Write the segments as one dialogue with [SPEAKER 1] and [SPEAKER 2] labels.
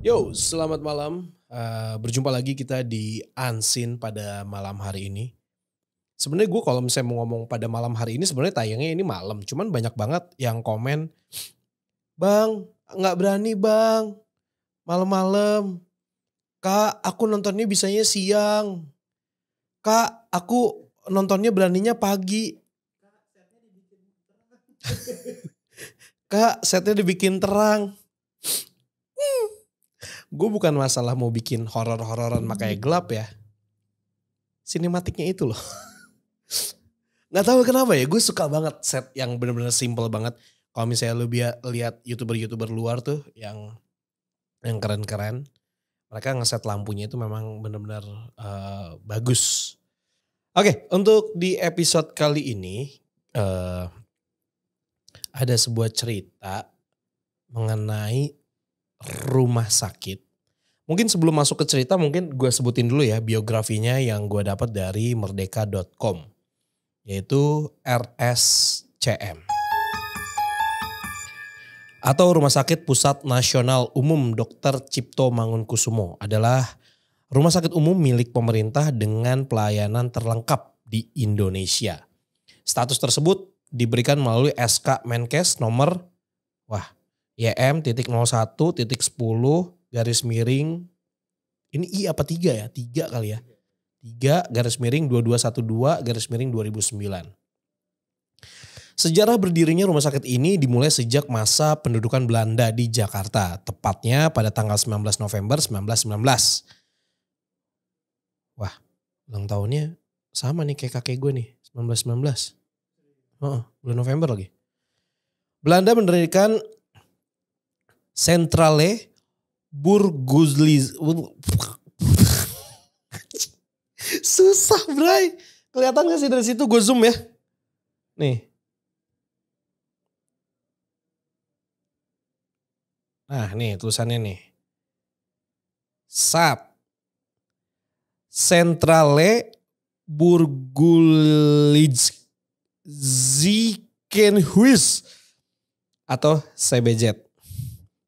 [SPEAKER 1] Yo, selamat malam. Berjumpa lagi kita di Unseen pada malam hari ini. Sebenarnya gue kalau misalnya mau ngomong pada malam hari ini sebenarnya tayangnya ini malam. Cuman banyak banget yang komen, "Bang, nggak berani bang, malam-malam. Kak, aku nontonnya bisanya siang. Kak, aku nontonnya beraninya pagi. Kak, setnya dibikin terang." Gue bukan masalah mau bikin horor-hororan makanya gelap ya. Sinematiknya itu loh. Nggak tahu kenapa ya, gue suka banget set yang bener-bener simple banget. Kalau misalnya lu lihat youtuber-youtuber luar tuh yang keren-keren, mereka ngeset lampunya itu memang bener-bener bagus. Oke, untuk di episode kali ini ada sebuah cerita mengenai rumah sakit. Mungkin sebelum masuk ke cerita mungkin gue sebutin dulu ya biografinya yang gue dapat dari merdeka.com. Yaitu RSCM. Atau Rumah Sakit Pusat Nasional Umum Dr. Cipto Mangunkusumo adalah rumah sakit umum milik pemerintah dengan pelayanan terlengkap di Indonesia. Status tersebut diberikan melalui SK Menkes nomor YM.01.10 garis miring, ini I apa 3 ya? 3 kali ya. 3 garis miring 2212 garis miring 2009. Sejarah berdirinya rumah sakit ini dimulai sejak masa pendudukan Belanda di Jakarta, tepatnya pada tanggal 19 November 1919. Wah, ulang tahunnya sama nih kayak kakek gue nih, 1919. Bulan November lagi. Belanda mendirikan Centrale Burguzlis. Susah bray. Kelihatan gak sih dari situ, gue zoom ya. Nih. Nah nih tulisannya nih. Centrale Burgulij Ziekenhuis atau CBZ.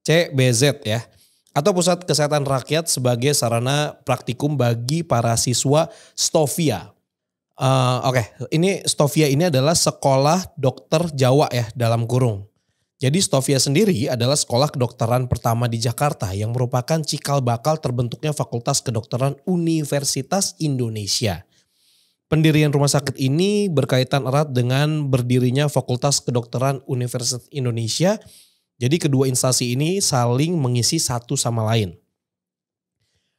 [SPEAKER 1] CBZ ya. Atau Pusat Kesehatan Rakyat sebagai sarana praktikum bagi para siswa Stovia. Oke, ini Stovia ini adalah sekolah dokter Jawa ya dalam kurung. Jadi Stovia sendiri adalah sekolah kedokteran pertama di Jakarta yang merupakan cikal bakal terbentuknya Fakultas Kedokteran Universitas Indonesia. Pendirian rumah sakit ini berkaitan erat dengan berdirinya Fakultas Kedokteran Universitas Indonesia. Jadi kedua instansi ini saling mengisi satu sama lain.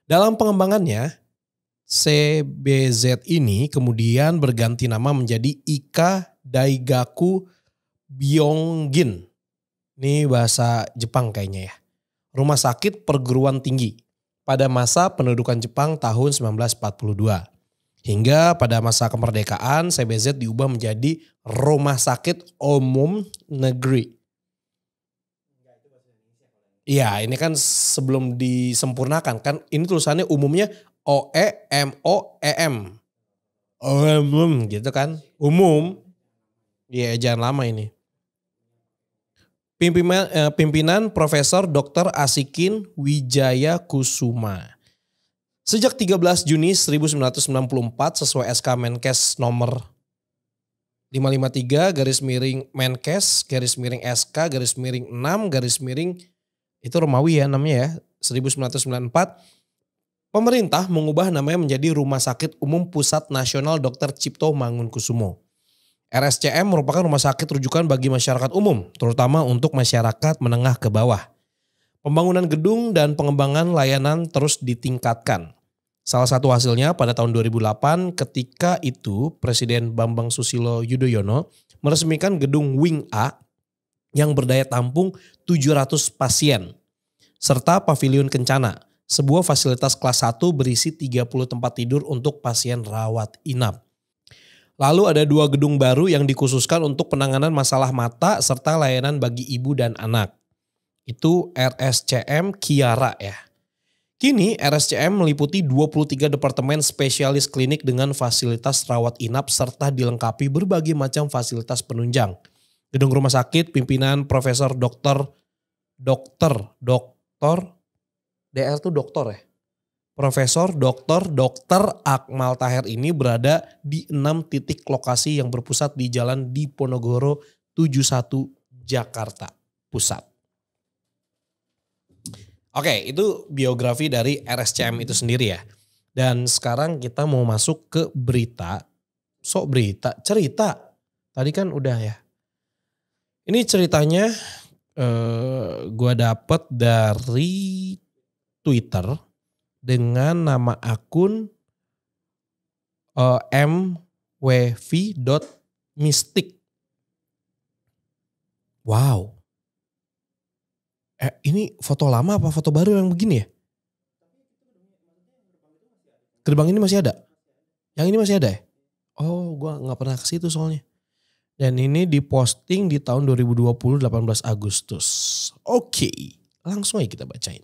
[SPEAKER 1] Dalam pengembangannya, CBZ ini kemudian berganti nama menjadi Ika Daigaku Byonggin. Ini bahasa Jepang kayaknya ya. Rumah sakit perguruan tinggi pada masa pendudukan Jepang tahun 1942. Hingga pada masa kemerdekaan CBZ diubah menjadi Rumah Sakit Umum Negeri. Iya, ini kan sebelum disempurnakan kan ini tulisannya umumnya OEMOEM. OEM gitu kan. Umum. Iya, jangan lama ini. Pimpinan Profesor Dr. Asikin Wijaya Kusuma. Sejak 13 Juni 1994 sesuai SK Menkes nomor 553 garis miring Menkes garis miring SK garis miring 6 garis miring itu Romawi ya namanya ya, 1994. Pemerintah mengubah namanya menjadi Rumah Sakit Umum Pusat Nasional Dr. Cipto Mangunkusumo. RSCM merupakan rumah sakit rujukan bagi masyarakat umum, terutama untuk masyarakat menengah ke bawah. Pembangunan gedung dan pengembangan layanan terus ditingkatkan. Salah satu hasilnya pada tahun 2008 ketika itu Presiden Bambang Susilo Yudhoyono meresmikan gedung Wing A yang berdaya tampung 700 pasien, serta Pavilion Kencana, sebuah fasilitas kelas 1 berisi 30 tempat tidur untuk pasien rawat inap. Lalu ada 2 gedung baru yang dikhususkan untuk penanganan masalah mata serta layanan bagi ibu dan anak. Itu RSCM Kiara ya. Kini RSCM meliputi 23 departemen spesialis klinik dengan fasilitas rawat inap serta dilengkapi berbagai macam fasilitas penunjang. Gedung rumah sakit pimpinan Profesor Dr. DR tuh doktor ya. Profesor Dokter Akmal Taher ini berada di 6 titik lokasi yang berpusat di Jalan Diponegoro 71 Jakarta Pusat. Oke, itu biografi dari RSCM itu sendiri ya. Dan sekarang kita mau masuk ke berita. Cerita. Tadi kan udah ya. Ini ceritanya gue dapet dari Twitter dengan nama akun mwv.mystic. Wow. Ini foto lama apa foto baru yang begini ya? Gerbang ini masih ada? Yang ini masih ada ya? Oh, gue gak pernah ke situ soalnya. Dan ini diposting di tahun 2020 18 Agustus. Oke, langsung aja kita bacain.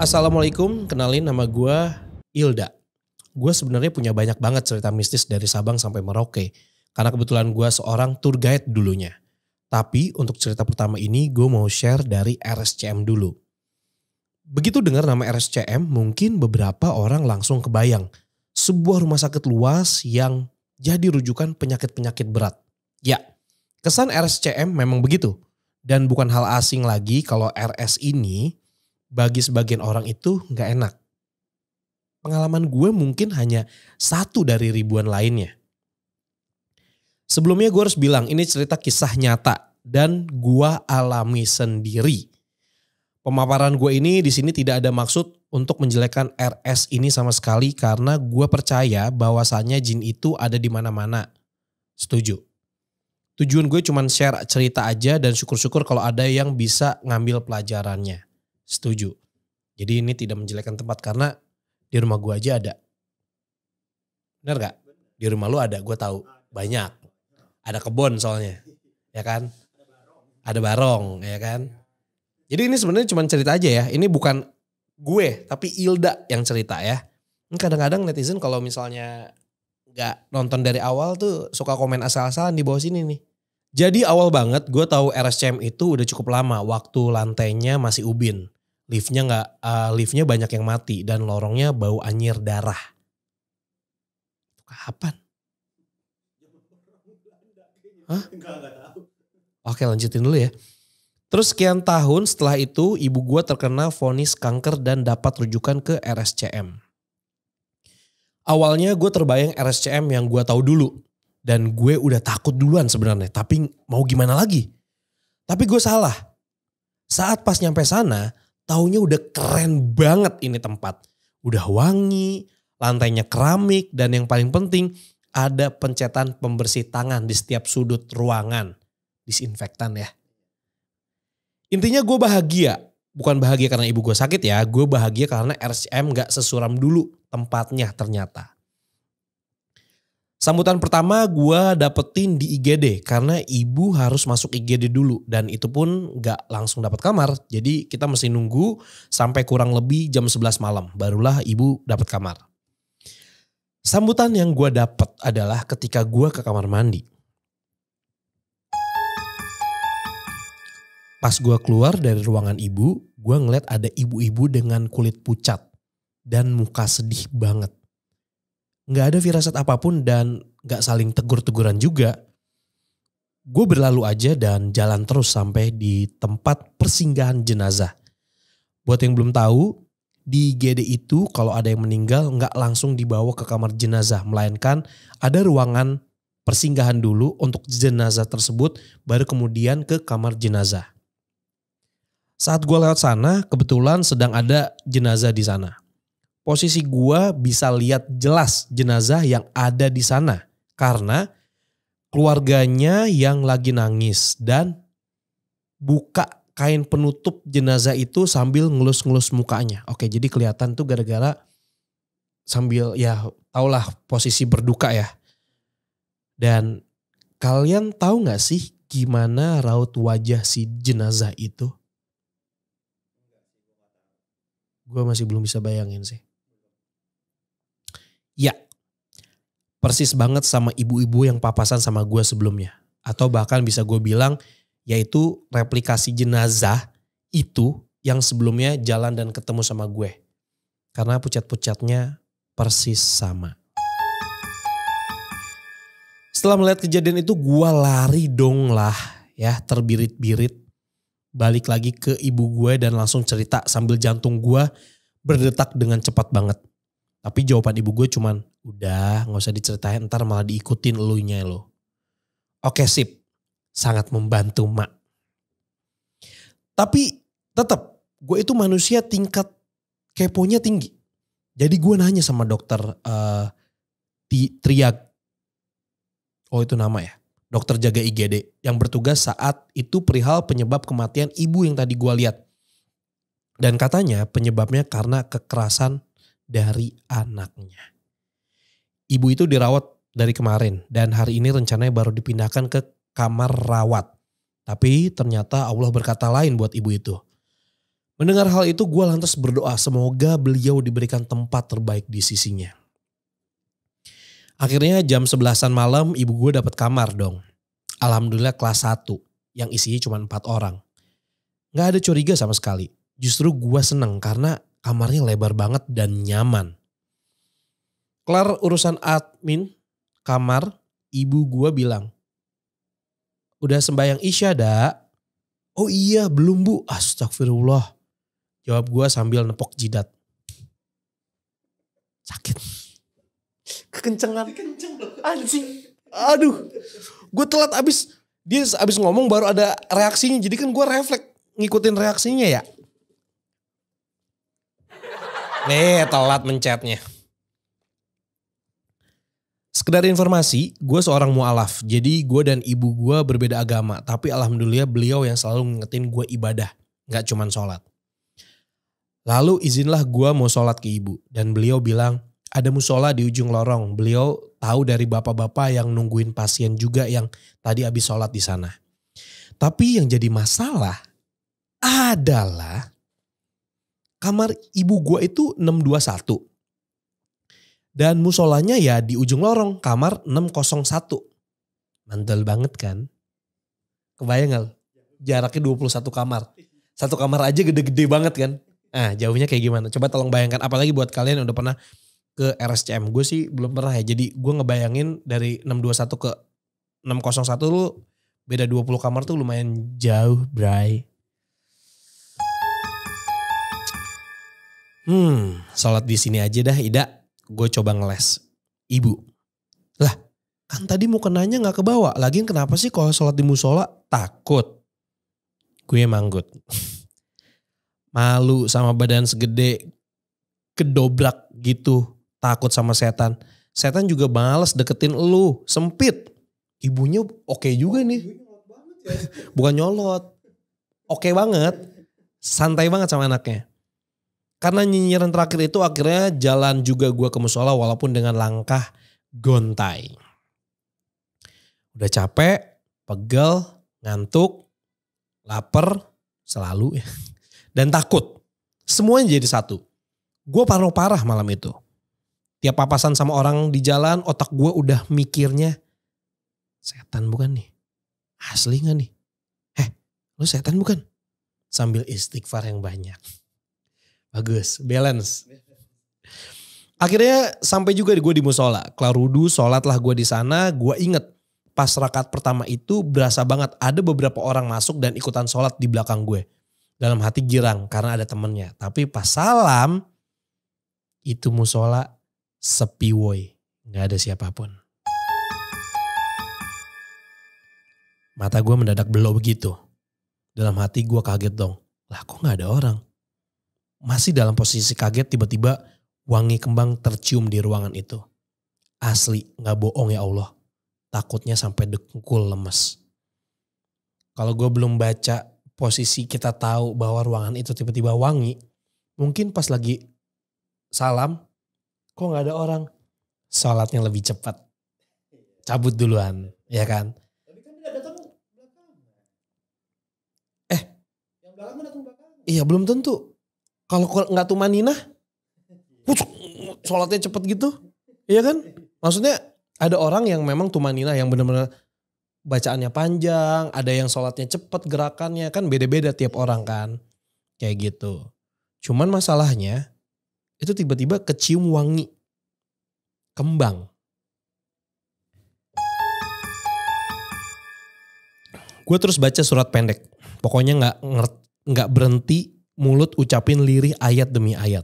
[SPEAKER 1] Assalamualaikum, kenalin nama gue Ilda. Gue sebenarnya punya banyak banget cerita mistis dari Sabang sampai Merauke. Karena kebetulan gue seorang tour guide dulunya. Tapi untuk cerita pertama ini gue mau share dari RSCM dulu. Begitu dengar nama RSCM mungkin beberapa orang langsung kebayang. Sebuah rumah sakit luas yang jadi rujukan penyakit-penyakit berat. Ya, kesan RSCM memang begitu. Dan bukan hal asing lagi kalau RS ini bagi sebagian orang itu gak enak. Pengalaman gue mungkin hanya satu dari ribuan lainnya. Sebelumnya gue harus bilang ini cerita kisah nyata dan gue alami sendiri. Pemaparan gue ini di sini tidak ada maksud untuk menjelekkan RS ini sama sekali karena gue percaya bahwasannya jin itu ada di mana-mana. Setuju. Tujuan gue cuma share cerita aja dan syukur-syukur kalau ada yang bisa ngambil pelajarannya. Setuju. Jadi ini tidak menjelekkan tempat karena di rumah gue aja ada. Benar gak? Di rumah lu ada, gue tahu. Banyak. Ada kebun soalnya. Ya kan? Ada barong, ya kan? Jadi ini sebenarnya cuma cerita aja ya. Ini bukan gue, tapi Ilda yang cerita ya. Kadang-kadang netizen kalau misalnya gak nonton dari awal tuh suka komen asal-asalan di bawah sini nih. Jadi awal banget gue tahu RSCM itu udah cukup lama waktu lantainya masih ubin. Liftnya banyak yang mati dan lorongnya bau anyir darah. Kapan? Hah? Oke, lanjutin dulu ya. Terus sekian tahun setelah itu ibu gue terkena vonis kanker dan dapat rujukan ke RSCM. Awalnya gue terbayang RSCM yang gue tahu dulu. Dan gue udah takut duluan sebenarnya. Tapi mau gimana lagi? Tapi gue salah. Saat pas nyampe sana, taunya udah keren banget ini tempat. Udah wangi, lantainya keramik, dan yang paling penting ada pencetan pembersih tangan di setiap sudut ruangan. Disinfektan ya. Intinya gue bahagia. Bukan bahagia karena ibu gue sakit ya. Gue bahagia karena RSCM gak sesuram dulu tempatnya ternyata. Sambutan pertama gue dapetin di IGD karena ibu harus masuk IGD dulu dan itu pun gak langsung dapat kamar. Jadi kita mesti nunggu sampai kurang lebih jam 11 malam barulah ibu dapat kamar. Sambutan yang gue dapet adalah ketika gue ke kamar mandi. Pas gue keluar dari ruangan ibu, gue ngeliat ada ibu-ibu dengan kulit pucat dan muka sedih banget. Gak ada firasat apapun dan gak saling tegur-teguran juga. Gue berlalu aja dan jalan terus sampai di tempat persinggahan jenazah. Buat yang belum tahu, di GD itu kalau ada yang meninggal gak langsung dibawa ke kamar jenazah. Melainkan ada ruangan persinggahan dulu untuk jenazah tersebut, baru kemudian ke kamar jenazah. Saat gue lewat sana, kebetulan sedang ada jenazah di sana. Posisi gue bisa lihat jelas jenazah yang ada di sana. Karena keluarganya yang lagi nangis dan buka kain penutup jenazah itu sambil ngelus-ngelus mukanya. Oke, jadi kelihatan tuh gara-gara sambil ya taulah posisi berduka ya. Dan kalian tahu gak sih gimana raut wajah si jenazah itu? Gue masih belum bisa bayangin sih. Ya, persis banget sama ibu-ibu yang papasan sama gue sebelumnya. Atau bahkan bisa gue bilang yaitu replikasi jenazah itu yang sebelumnya jalan dan ketemu sama gue. Karena pucat-pucatnya persis sama. Setelah melihat kejadian itu gue lari dong lah ya, terbirit-birit. Balik lagi ke ibu gue dan langsung cerita sambil jantung gue berdetak dengan cepat banget. Tapi jawaban ibu gue cuman, udah gak usah diceritain ntar malah diikutin elunya lo. Oke sip, sangat membantu mak. Tapi tetap gue itu manusia tingkat keponya tinggi. Jadi gue nanya sama dokter Triag. Oh itu nama ya. Dokter jaga IGD yang bertugas saat itu perihal penyebab kematian ibu yang tadi gue lihat. Dan katanya penyebabnya karena kekerasan dari anaknya. Ibu itu dirawat dari kemarin dan hari ini rencananya baru dipindahkan ke kamar rawat. Tapi ternyata Allah berkata lain buat ibu itu. Mendengar hal itu gue lantas berdoa semoga beliau diberikan tempat terbaik di sisinya. Akhirnya jam 11-an malam ibu gue dapat kamar dong. Alhamdulillah kelas 1 yang isinya cuma 4 orang. Gak ada curiga sama sekali. Justru gue seneng karena kamarnya lebar banget dan nyaman. Kelar urusan admin kamar, ibu gue bilang, udah sembahyang Isya dak? Oh iya belum bu, astagfirullah. Jawab gue sambil nepok jidat. Sakit. Kekencengan. Anjing. Aduh. Gue telat dia abis ngomong baru ada reaksinya. Jadi kan gue refleks ngikutin reaksinya ya. Nih telat mencetnya. Sekedar informasi, gue seorang mu'alaf. Jadi gue dan ibu gue berbeda agama. Tapi alhamdulillah beliau yang selalu ngingetin gue ibadah. Gak cuman sholat. Lalu izinlah gue mau sholat ke ibu. Dan beliau bilang, ada musola di ujung lorong. Beliau tahu dari bapak-bapak yang nungguin pasien juga yang tadi habis sholat di sana. Tapi yang jadi masalah adalah kamar ibu gue itu 621. Dan musolanya ya di ujung lorong kamar 601. Mantul banget kan? Kebayang gak? Jaraknya 21 kamar. Satu kamar aja gede-gede banget kan? Nah jauhnya kayak gimana? Coba tolong bayangkan. Apalagi buat kalian yang udah pernah ke RSCM. Gue sih belum pernah ya. Jadi gue ngebayangin dari 621 ke 601 lu beda 20 kamar tuh lumayan jauh bray. Sholat di sini aja dah Ida. Gue coba ngeles. Ibu. Lah kan tadi mau kenanya gak kebawa. Lagian kenapa sih kalau sholat di musola takut? Gue manggut. Malu sama badan segede kedobrak gitu. Takut sama setan. Setan juga males deketin lu. Sempit. Ibunya oke juga nih. Bukan nyolot. Oke banget. Santai banget sama anaknya. Karena nyinyiran terakhir itu akhirnya jalan juga gue ke musola walaupun dengan langkah gontai. Udah capek, pegel, ngantuk, lapar, selalu ya. Dan takut. Semuanya jadi satu. Gue parah malam itu. Tiap papasan sama orang di jalan otak gue udah mikirnya. Setan bukan nih? Asli gak nih? Lu setan bukan? sambil istighfar yang banyak. Bagus, balance. Akhirnya sampai juga gue di musola. Kelar wudhu, sholat lah gue di sana. Gue inget pas rakaat pertama itu berasa banget ada beberapa orang masuk dan ikutan sholat di belakang gue. Dalam hati girang karena ada temennya. Tapi pas salam itu musola sepi woy. Gak ada siapapun. Mata gue mendadak belok begitu. Dalam hati gue kaget dong. Lah kok gak ada orang? Masih dalam posisi kaget tiba-tiba wangi kembang tercium di ruangan itu. Asli gak bohong ya Allah. Takutnya sampai dengkul lemes. Kalau gue belum baca posisi kita tahu bahwa ruangan itu tiba-tiba wangi. Mungkin pas lagi salam kok gak ada orang. Sholatnya lebih cepat. Cabut duluan ya kan.
[SPEAKER 2] Tapi kan tidak datang belakangan. Yang belakangan datang belakangan.
[SPEAKER 1] Iya belum tentu. Kalau gak tumaninah. Sholatnya cepet gitu. Iya kan? Maksudnya ada orang yang memang tumaninah yang benar-benar bacaannya panjang. Ada yang sholatnya cepet gerakannya. Kan beda-beda tiap orang kan. Kayak gitu. Cuman masalahnya itu tiba-tiba kecium wangi kembang. Gue terus baca surat pendek. Pokoknya gak berhenti mulut ucapin lirih ayat demi ayat.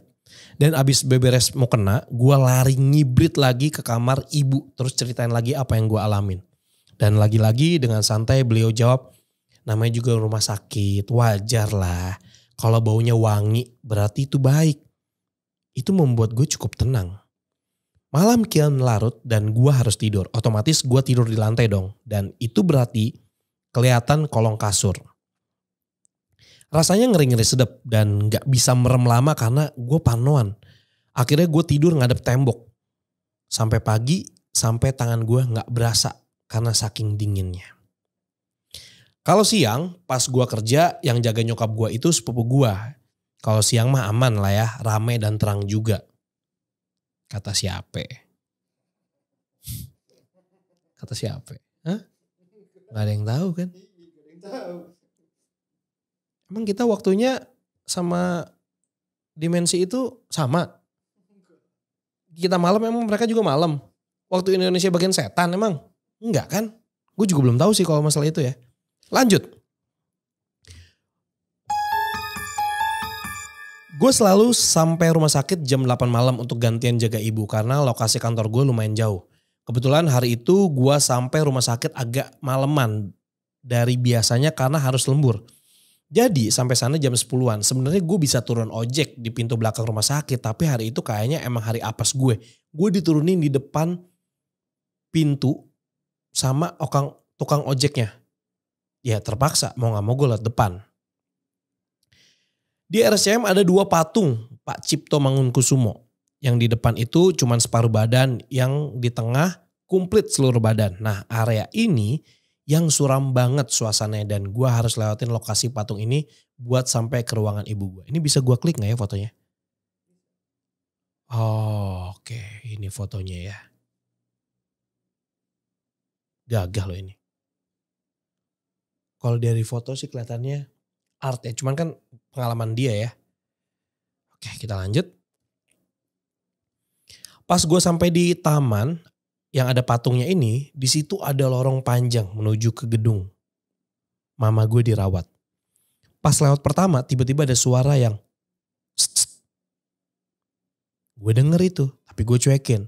[SPEAKER 1] Dan abis beberes mau kena, gue lari ngibrit lagi ke kamar ibu. Terus ceritain lagi apa yang gue alamin. Dan lagi-lagi dengan santai beliau jawab, namanya juga rumah sakit, wajar lah. Kalau baunya wangi berarti itu baik. Itu membuat gue cukup tenang. Malam kian larut dan gue harus tidur. Otomatis gue tidur di lantai dong. Dan itu berarti kelihatan kolong kasur. Rasanya ngeri-ngeri sedap dan gak bisa merem lama karena gue parnoan. Akhirnya gue tidur ngadep tembok. Sampai pagi, sampai tangan gue gak berasa karena saking dinginnya. Kalau siang, pas gue kerja, yang jaga nyokap gue itu sepupu gue. Kalau siang mah aman lah ya, rame dan terang juga. Kata siapa? Kata siapa? Hah? Gak ada yang tahu kan?
[SPEAKER 2] Gak ada yang tahu.
[SPEAKER 1] Emang kita waktunya sama dimensi itu sama? Kita malam emang mereka juga malam? Waktu Indonesia bagian setan emang? Enggak kan? Gue juga belum tahu sih kalau masalah itu ya. Lanjut. Gue selalu sampai rumah sakit jam 8 malam untuk gantian jaga ibu karena lokasi kantor gue lumayan jauh. Kebetulan hari itu gue sampai rumah sakit agak maleman dari biasanya karena harus lembur. Jadi sampai sana jam 10-an. Sebenarnya gue bisa turun ojek di pintu belakang rumah sakit. Tapi hari itu kayaknya emang hari apes gue. Gue diturunin di depan pintu sama tukang ojeknya. Ya terpaksa mau gak mau gue liat depan. Di RSCM ada 2 patung Pak Cipto Mangunkusumo. Yang di depan itu cuman separuh badan. Yang di tengah komplit seluruh badan. Nah area ini yang suram banget suasananya dan gue harus lewatin lokasi patung ini buat sampai ke ruangan ibu gue. Ini bisa gue klik gak ya fotonya? Oh, oke. Ini fotonya ya. Gagah loh ini. Kalau dari foto sih kelihatannya art ya. Cuman kan pengalaman dia ya. Oke kita lanjut. Pas gue sampai di taman yang ada patungnya ini, di situ ada lorong panjang menuju ke gedung. Mama gue dirawat. Pas lewat pertama, tiba-tiba ada suara yang gue denger itu, tapi gue cuekin.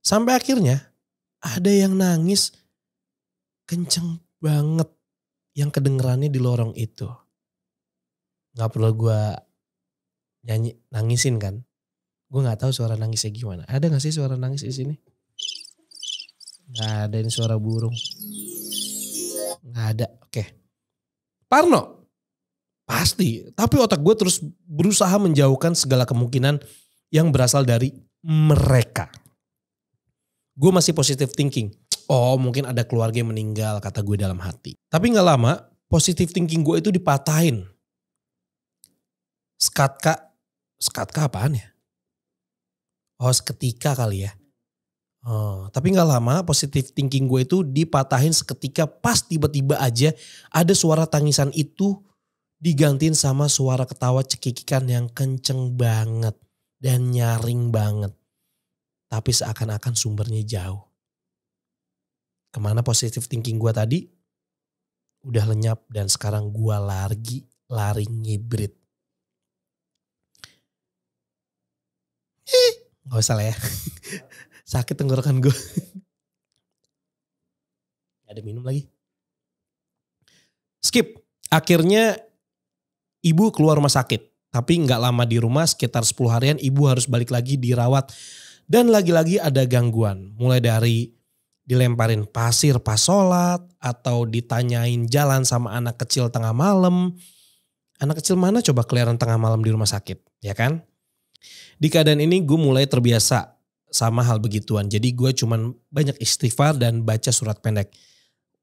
[SPEAKER 1] Sampai akhirnya ada yang nangis kenceng banget yang kedengerannya di lorong itu. Gak perlu gue nangisin kan? Gue gak tahu suara nangisnya gimana. Ada gak sih suara nangis di sini? Gak ada, ini suara burung. Gak ada, oke. Parno? Pasti. Tapi otak gue terus berusaha menjauhkan segala kemungkinan yang berasal dari mereka. Gue masih positive thinking. Oh mungkin ada keluarga yang meninggal kata gue dalam hati. Tapi gak lama positive thinking gue itu dipatahin. Skatka apaan ya? Oh seketika kali ya. Oh, tapi gak lama positive thinking gue itu dipatahin seketika pas tiba-tiba aja ada suara tangisan itu digantiin sama suara ketawa cekikikan yang kenceng banget dan nyaring banget. Tapi seakan-akan sumbernya jauh. Kemana positive thinking gue tadi? Udah lenyap dan sekarang gue lari ngibrit. Gak usah lah ya. Sakit tenggorokan gue. Ada minum lagi. Skip. Akhirnya ibu keluar rumah sakit. Tapi gak lama di rumah, sekitar 10 harian ibu harus balik lagi dirawat. Dan lagi-lagi ada gangguan. Mulai dari dilemparin pasir pas sholat. Atau ditanyain jalan sama anak kecil tengah malam. Anak kecil mana coba keliaran tengah malam di rumah sakit, ya kan? Di keadaan ini gue mulai terbiasa sama hal begituan. Jadi gue cuman banyak istighfar dan baca surat pendek.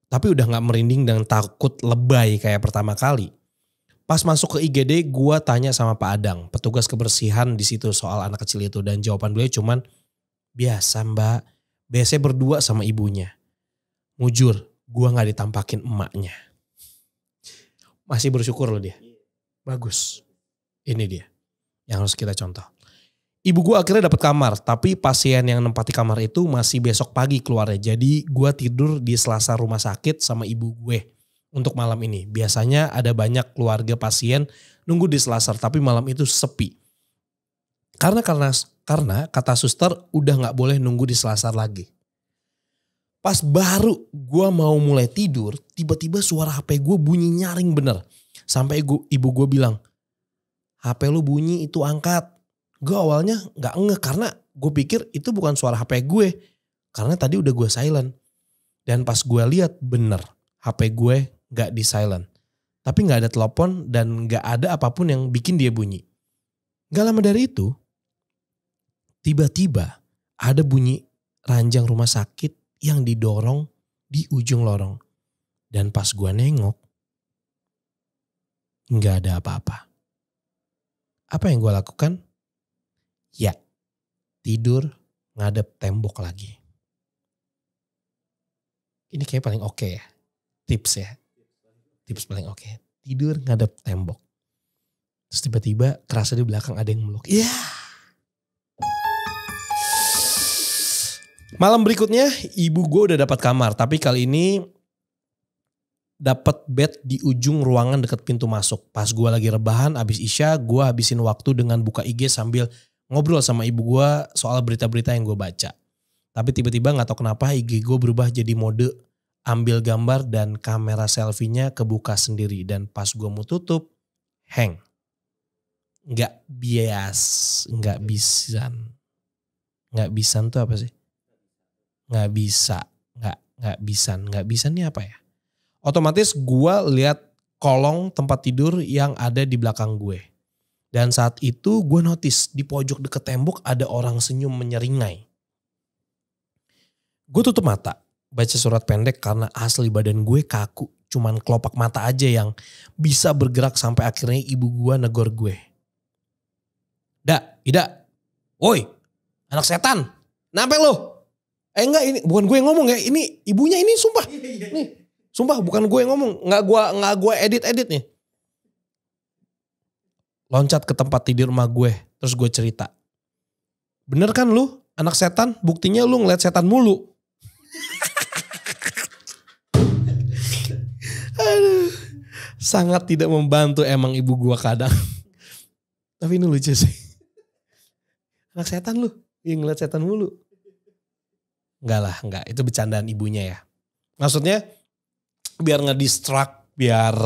[SPEAKER 1] Tapi udah gak merinding dan takut lebay kayak pertama kali. Pas masuk ke IGD gue tanya sama Pak Adang, petugas kebersihan di situ soal anak kecil itu. Dan jawaban beliau cuman, biasa mbak, biasanya berdua sama ibunya. Mujur, gue gak ditampakin emaknya. Masih bersyukur loh dia. Bagus. Ini dia yang harus kita contoh. Ibu gue akhirnya dapat kamar, tapi pasien yang nempati kamar itu masih besok pagi keluarnya. Jadi gue tidur di Selasa rumah sakit sama ibu gue untuk malam ini. Biasanya ada banyak keluarga pasien nunggu di Selasa, tapi malam itu sepi. Karena kata suster udah gak boleh nunggu di Selasa lagi. Pas baru gue mau mulai tidur, tiba-tiba suara HP gue bunyi nyaring bener. Sampai ibu gue bilang, HP lu bunyi itu angkat. Gue awalnya gak ngeh karena gue pikir itu bukan suara HP gue. Karena tadi udah gue silent. Dan pas gue lihat bener HP gue gak di silent. Tapi gak ada telepon dan gak ada apapun yang bikin dia bunyi. Gak lama dari itu, tiba-tiba ada bunyi ranjang rumah sakit yang didorong di ujung lorong. Dan pas gue nengok, gak ada apa-apa. Apa yang gue lakukan? Ya, tidur ngadep tembok lagi. Ini kayak paling oke ya. Tips ya. Tips paling oke. Tidur ngadep tembok. Terus tiba-tiba kerasa di belakang ada yang meluk. Iya. Malam berikutnya ibu gue udah dapat kamar. Tapi kali ini dapat bed di ujung ruangan dekat pintu masuk. Pas gue lagi rebahan abis isya, gue habisin waktu dengan buka IG sambil ngobrol sama ibu gue soal berita-berita yang gue baca. Tapi tiba-tiba gak tahu kenapa IG gue berubah jadi mode ambil gambar dan kamera selfie-nya kebuka sendiri. Dan pas gue mau tutup, hang. Gak bisan tuh apa sih? Gak bisan ini apa ya? Otomatis gue lihat kolong tempat tidur yang ada di belakang gue. Dan saat itu gue notice di pojok deket tembok ada orang senyum menyeringai. Gue tutup mata, baca surat pendek karena asli badan gue kaku. Cuman kelopak mata aja yang bisa bergerak sampai akhirnya ibu gue negor gue. Ida, woi anak setan, kenapa lo? Enggak, ini bukan gue yang ngomong ya, ini ibunya ini sumpah. Nih, sumpah bukan gue yang ngomong, nggak gue edit nih. Loncat ke tempat tidur emak gue. Terus gue cerita. Bener kan lu anak setan? Buktinya lu ngeliat setan mulu. Aduh, sangat tidak membantu emang ibu gue kadang. Tapi ini lucu sih. Anak setan lu. Yang ngeliat setan mulu. Enggak. Itu bercandaan ibunya ya. Maksudnya biar nge-distract. Biar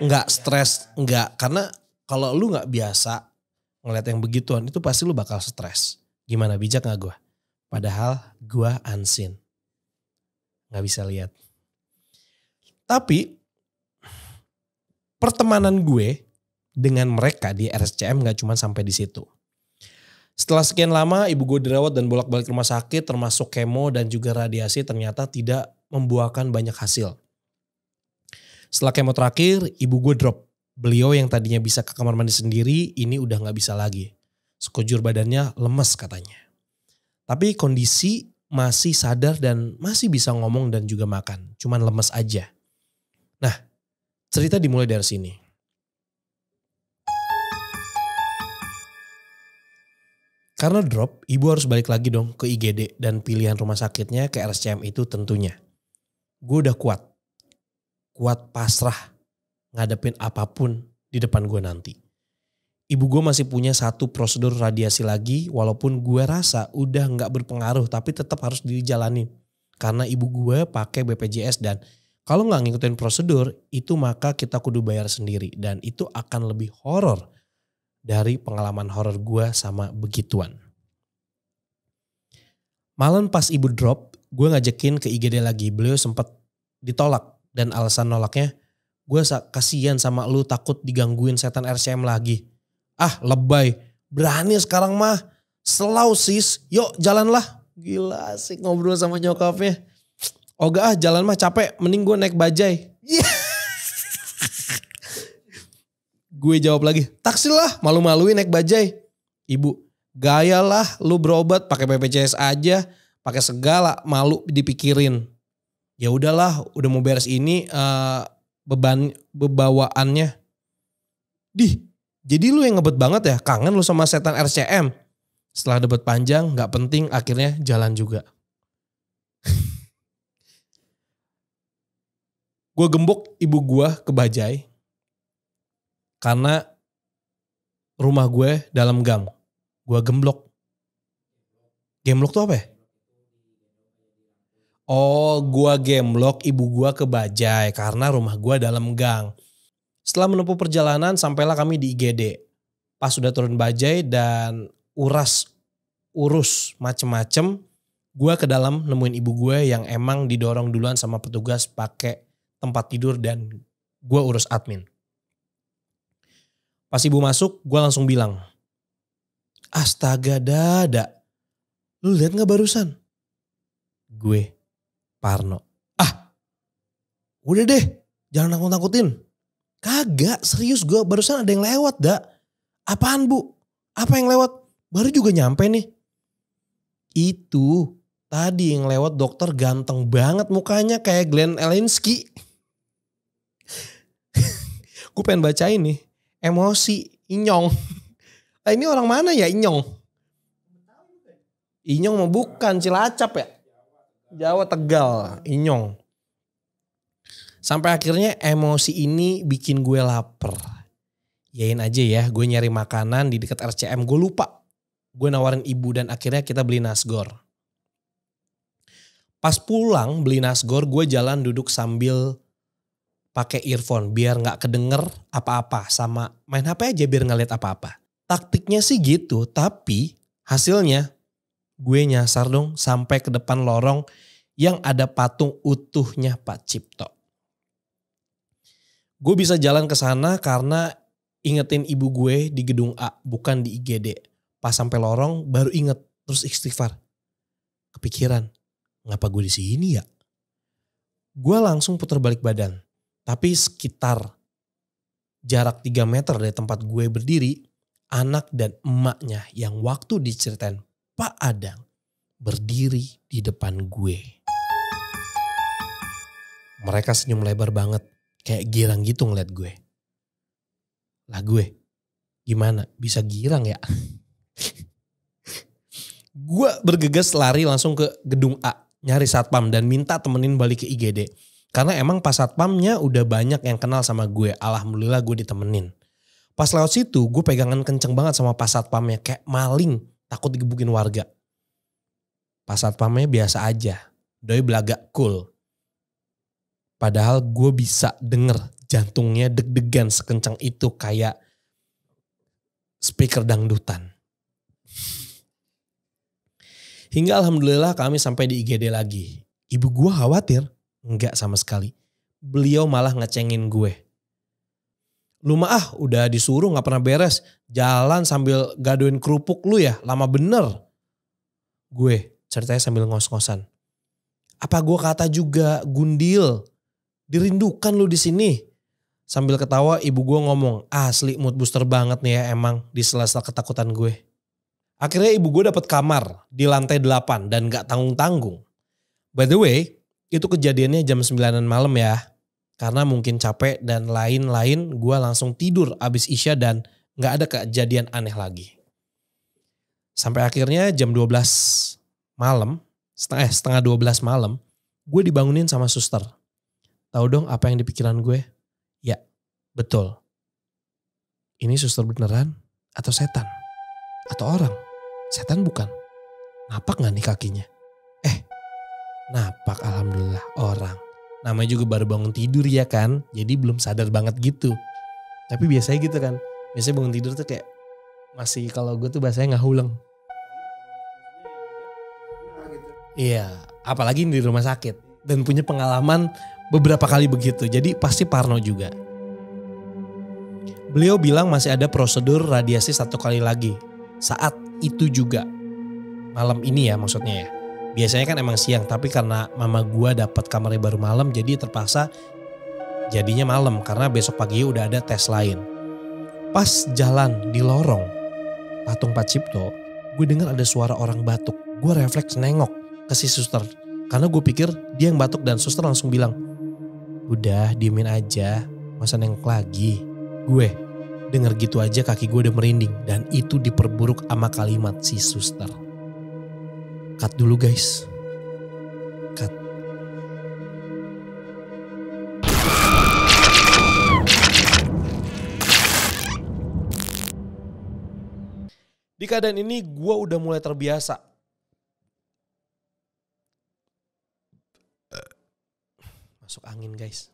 [SPEAKER 1] gak stres. Enggak. Karena kalau lu gak biasa ngeliat yang begituan, itu pasti lu bakal stres. Gimana, bijak gak gue? Padahal gue unseen. Gak bisa lihat. Tapi pertemanan gue dengan mereka di RSCM gak cuma sampai di situ. Setelah sekian lama ibu gue dirawat dan bolak-balik rumah sakit termasuk kemo dan juga radiasi ternyata tidak membuahkan banyak hasil. Setelah kemo terakhir ibu gue drop. Beliau yang tadinya bisa ke kamar mandi sendiri, ini udah gak bisa lagi. Sekujur badannya lemes katanya. Tapi kondisi masih sadar dan masih bisa ngomong dan juga makan. Cuman lemes aja. Nah, cerita dimulai dari sini. Karena drop, ibu harus balik lagi dong ke IGD dan pilihan rumah sakitnya ke RSCM itu tentunya. Gue udah kuat pasrah ngadepin apapun di depan gue nanti. Ibu gue masih punya satu prosedur radiasi lagi walaupun gue rasa udah gak berpengaruh tapi tetap harus dijalanin. Karena ibu gue pakai BPJS dan kalau gak ngikutin prosedur itu maka kita kudu bayar sendiri. Dan itu akan lebih horor dari pengalaman horor gue sama begituan. Malam pas ibu drop gue ngajakin ke IGD lagi. Beliau sempat ditolak dan alasan nolaknya gue kasihan sama lu takut digangguin setan RCM lagi. Ah lebay, berani sekarang mah, selau sis, yuk jalanlah. Gila asik ngobrol sama nyokapnya. Oga jalan mah capek, mending gue naik bajai. Yeah. Gue jawab lagi, taksi lah malu-maluin naik bajai. Ibu, gaya lah lu berobat pakai BPJS aja, pakai segala malu dipikirin. Ya udahlah, udah mau beres ini bebawaannya. Jadi lu yang ngebet banget ya, kangen lu sama setan RCM. Setelah debat panjang, gak penting, akhirnya jalan juga. Gue gembok ibu gue ke bajai. Karena rumah gue dalam gang. Gue gemblok. Gemblok tuh apa ya? Oh, gue gemblok ibu gue ke bajai karena rumah gue dalam gang. Setelah menempuh perjalanan sampailah kami di IGD. Pas sudah turun bajai dan urus macem-macem. Gue ke dalam nemuin ibu gue yang emang didorong duluan sama petugas pakai tempat tidur dan gue urus admin. Pas ibu masuk gue langsung bilang, astaga dada, lu lihat gak barusan? Gue, Parno. Udah deh, jangan takut-takutin. Kagak, serius gue barusan ada yang lewat dak. Apaan bu? Apa yang lewat? Baru juga nyampe nih. Itu tadi yang lewat dokter ganteng banget mukanya kayak Glenn Elinsky. Gue pengen bacain nih. Emosi, Inyong. Nah, ini orang mana ya Inyong? Inyong mau bukan Cilacap ya? Jawa Tegal, Inyong. Sampai akhirnya emosi ini bikin gue lapar. Yain aja ya, gue nyari makanan di dekat RCM. Gue lupa. Gue nawarin ibu dan akhirnya kita beli nasgor. Pas pulang beli nasgor, gue jalan duduk sambil pakai earphone biar gak kedenger apa-apa. Sama main HP aja biar gak lihat apa-apa. Taktiknya sih gitu, tapi hasilnya gue nyasar dong sampai ke depan lorong yang ada patung utuhnya Pak Cipto. Gue bisa jalan ke sana karena ingetin ibu gue di gedung A, bukan di IGD. Pas sampai lorong baru inget, terus istighfar. Kepikiran, ngapa gue di sini ya? Gue langsung putar balik badan. Tapi sekitar jarak 3 meter dari tempat gue berdiri, anak dan emaknya yang waktu diceritain Pak Adang berdiri di depan gue. Mereka senyum lebar banget. Kayak girang gitu ngeliat gue. Lah gue, gimana? Bisa girang ya? Gue bergegas lari langsung ke gedung A. Nyari satpam dan minta temenin balik ke IGD. Karena emang pas satpamnya udah banyak yang kenal sama gue. Alhamdulillah gue ditemenin. Pas lewat situ gue pegangan kenceng banget sama pas satpamnya. Kayak maling, takut digebukin warga. Pas satpamnya biasa aja. Doi belaga cool. Padahal gue bisa denger jantungnya deg-degan sekencang itu kayak speaker dangdutan. Hingga alhamdulillah kami sampai di IGD lagi. Ibu gue khawatir? Enggak sama sekali. Beliau malah ngecengin gue. Lu mah udah disuruh gak pernah beres. Jalan sambil gadoin kerupuk lu ya, lama bener. Gue ceritanya sambil ngos-ngosan. Apa gue kata juga gundil? Dirindukan lu di sini. Sambil ketawa ibu gue ngomong, asli mood booster banget nih ya emang di sela-sela ketakutan gue. Akhirnya ibu gue dapat kamar di lantai 8 dan gak tanggung-tanggung. By the way, itu kejadiannya jam 9 malam ya. Karena mungkin capek dan lain-lain gue langsung tidur abis Isya dan gak ada kejadian aneh lagi. Sampai akhirnya jam 12 malam, setengah 12 malam, gue dibangunin sama suster. Tahu dong apa yang di pikiran gue? Ya, betul. Ini suster beneran atau setan? Atau orang? Setan bukan. Napak gak nih kakinya? Napak, alhamdulillah, orang. Namanya juga baru bangun tidur ya kan, jadi belum sadar banget gitu. Tapi biasanya gitu kan, biasanya bangun tidur tuh kayak masih, kalau gue tuh bahasanya ngahuleng.
[SPEAKER 2] Nah gitu.
[SPEAKER 1] Iya, apalagi di rumah sakit. Dan punya pengalaman beberapa kali begitu, jadi pasti parno juga. Beliau bilang masih ada prosedur radiasi 1 kali lagi. Saat itu juga. Malam ini ya maksudnya ya. Biasanya kan emang siang, tapi karena mama gua dapat kamarnya baru malam, jadi terpaksa jadinya malam karena besok pagi udah ada tes lain. Pas jalan di lorong patung Pak Cipto, gue dengar ada suara orang batuk. Gue refleks nengok ke si suster karena gue pikir dia yang batuk, dan suster langsung bilang, udah diemin aja, masa nengok lagi. Gue denger gitu aja kaki gue udah merinding, dan itu diperburuk sama kalimat si suster. Cut dulu guys. Cut. Di keadaan ini gue udah mulai terbiasa. Masuk angin guys.